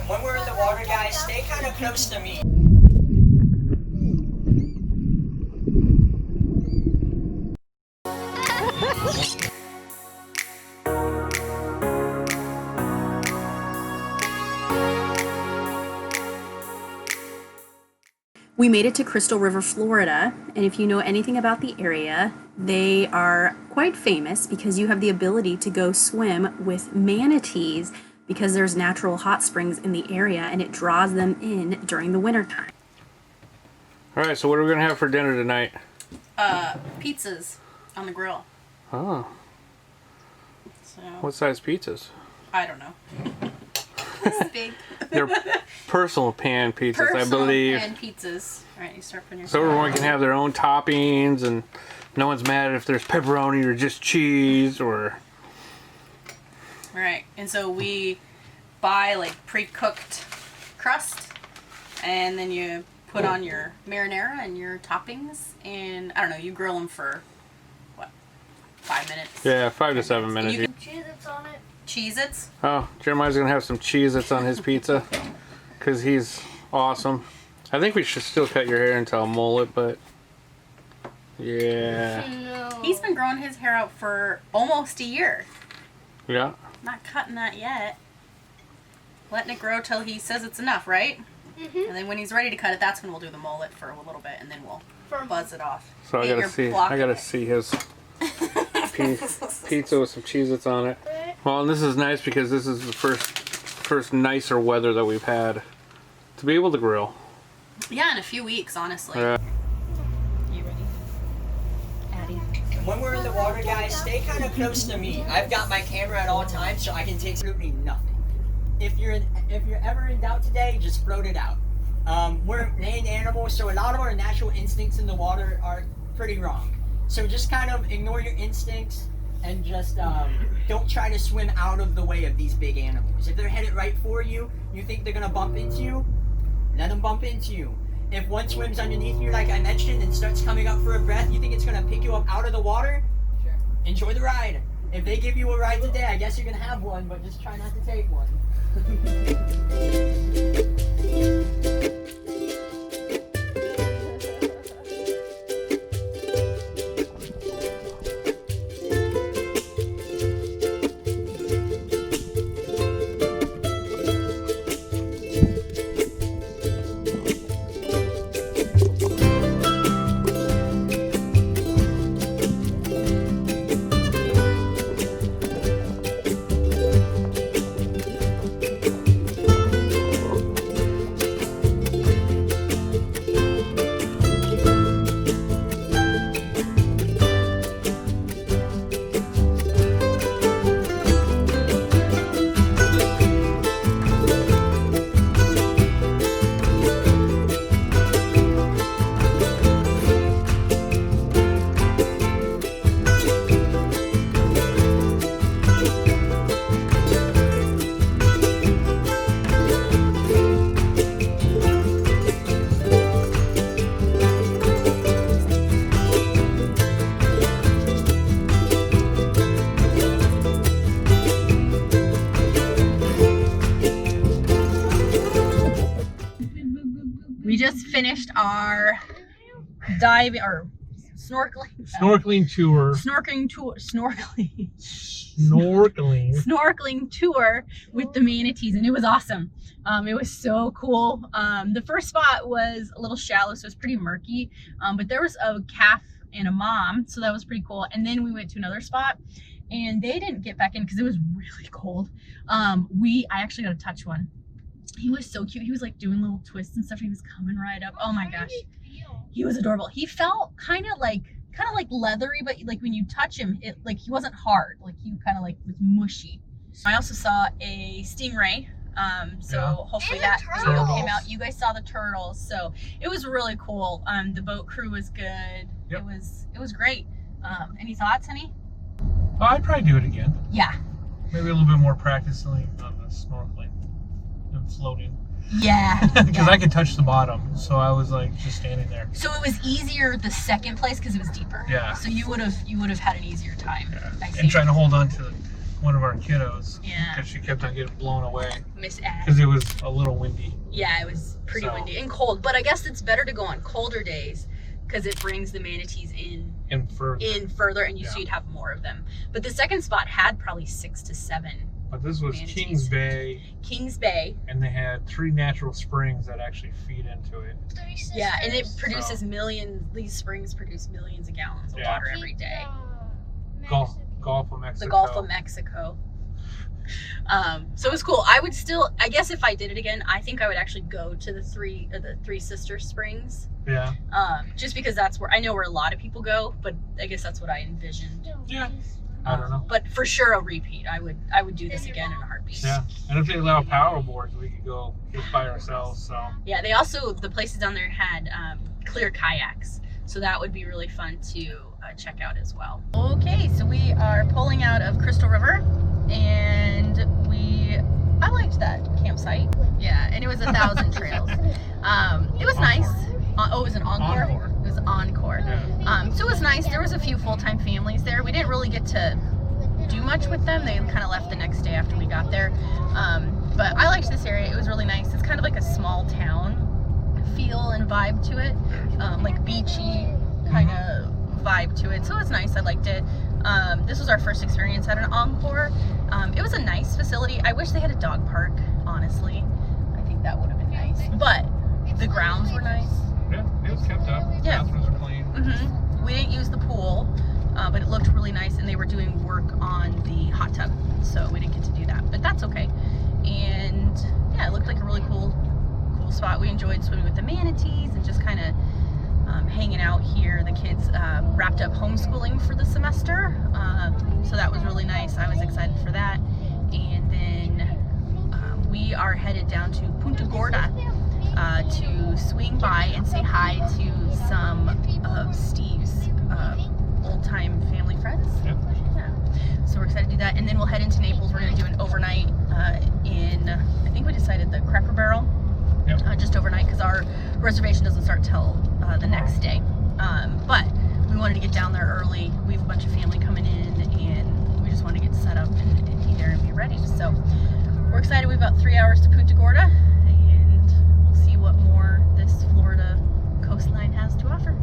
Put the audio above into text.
When we're in the water, guys, stay kind of close to me. We made it to Crystal River, Florida, and if you know anything about the area, they are quite famous because you have the ability to go swim with manatees because there's natural hot springs in the area and it draws them in during the wintertime. Alright, so what are we going to have for dinner tonight? Pizzas on the grill. Oh. So, What size pizzas? I don't know. It's big. They're personal pan pizzas, Personal I believe. pan pizzas. Alright, you start putting your So everyone can have their own toppings and no one's mad if there's pepperoni or just cheese or... Right, and so we buy like pre-cooked crust, and then you put on your marinara and your toppings, and I don't know, you grill them for what, 5 minutes? Yeah, 5 to 7 minutes. You can Cheez-Its on it. Cheez-Its? Oh, Jeremiah's gonna have some Cheez-Its on his pizza because he's awesome. I think we should still cut your hair into a mullet, but yeah. No. He's been growing his hair out for almost a year. Yeah. Not cutting that yet. Letting it grow till he says it's enough, right? Mhm. And then when he's ready to cut it, that's when we'll do the mullet for a little bit, and then we'll buzz it off. So I Get gotta your see. block I of gotta it. see his pizza with some Cheez-Its on it. Well, and this is nice because this is the first nicer weather that we've had to be able to grill. Yeah, in a few weeks, honestly. Yeah. You ready? Addy. When we're in the water, guys, stay kind of close to me. I've got my camera at all times, so I can take absolutely nothing. If you're ever in doubt today, just float it out. We're land animals, so a lot of our natural instincts in the water are pretty wrong. So just kind of ignore your instincts and just don't try to swim out of the way of these big animals. If they're headed right for you, you think they're gonna bump into you, let them bump into you. If one swims underneath you, like I mentioned, and starts coming up for a breath, you think it's gonna pick you up out of the water? Sure. Enjoy the ride. If they give you a ride today, I guess you're gonna have one, but just try not to take one. We just finished our diving or snorkeling tour. Snorkeling tour with the manatees, and it was awesome. It was so cool. The first spot was a little shallow, so it was pretty murky, but there was a calf and a mom, so that was pretty cool. And then we went to another spot and they didn't get back in because it was really cold. I actually got to touch one. He was so cute. He was like doing little twists and stuff. He was coming right up. Oh my gosh, he was adorable. He felt kind of like leathery, but like when you touch him, it like he wasn't hard. Like he kind of like was mushy. I also saw a stingray. So hopefully that video came out. You guys saw the turtles, so it was really cool. The boat crew was good. Yep. It was great. Any thoughts, honey? I'd probably do it again. Yeah. Maybe a little bit more practice on the snorkeling and floating. Yeah. Because I could touch the bottom, so I was like just standing there. So it was easier the second place because it was deeper. Yeah. So you would have had an easier time. Yeah. I see. And trying to hold on to one of our kiddos. Yeah. Because she kept on getting blown away. Miss Addy. Because it was a little windy. Yeah, it was pretty windy and cold. But I guess it's better to go on colder days because it brings the manatees in further, and so you'd have more of them. But the second spot had probably 6 to 7. But this was manatees. Kings Bay. And they had 3 natural springs that actually feed into it. Yeah, and it produces millions. These springs produce millions of gallons of water every day. Gulf of Mexico. The Gulf of Mexico. So it was cool. I would still, I guess if I did it again, I think I would actually go to the three sister springs. Yeah. Just because that's where I know where a lot of people go, but I guess that's what I envisioned. Yeah. I don't know. But for sure a repeat. I would do this again in a heartbeat. Yeah. And if they allow paddle boards, we could go just by ourselves. So. Yeah. They also, the places down there had clear kayaks, so that would be really fun to check out as well. Okay, so we are pulling out of Crystal River, and I liked that campsite. Yeah, and it was 1,000 trails. It was nice. It was an encore? It was encore. Yeah. So it was nice. There was a few full-time families there. We didn't really get to do much with them. They kind of left the next day after we got there. But I liked this area. It was really nice. It's kind of like a small town feel and vibe to it. Like beachy kind of vibe to it. So it was nice. I liked it. This was our first experience at an encore. It was a nice facility. I wish they had a dog park, honestly. I think that would have been nice. But the grounds were nice. Yeah, it was kept up. Yeah. Bathrooms were clean. Mm-hmm. We didn't use the pool, but it looked really nice, and they were doing work on the hot tub, so we didn't get to do that. But that's okay. And yeah, it looked like a really cool spot. We enjoyed swimming with the manatees and just kind of hanging out here. The kids wrapped up homeschooling for the semester, so that was really nice. I was excited for that. And then we are headed down to Punta Gorda to swing by and say hi to some of Steve's old-time family friends. Yep. Yeah. So we're excited to do that. And then we'll head into Naples. We're going to do an overnight in, I think we decided the Cracker Barrel. Yep. Just overnight, because our reservation doesn't start till the next day. But we wanted to get down there early. We have a bunch of family coming in, and we just wanted to get set up and be there and be ready. So we're excited. We have about 3 hours to Punta Gorda, and we'll see what more this Florida coastline has to offer.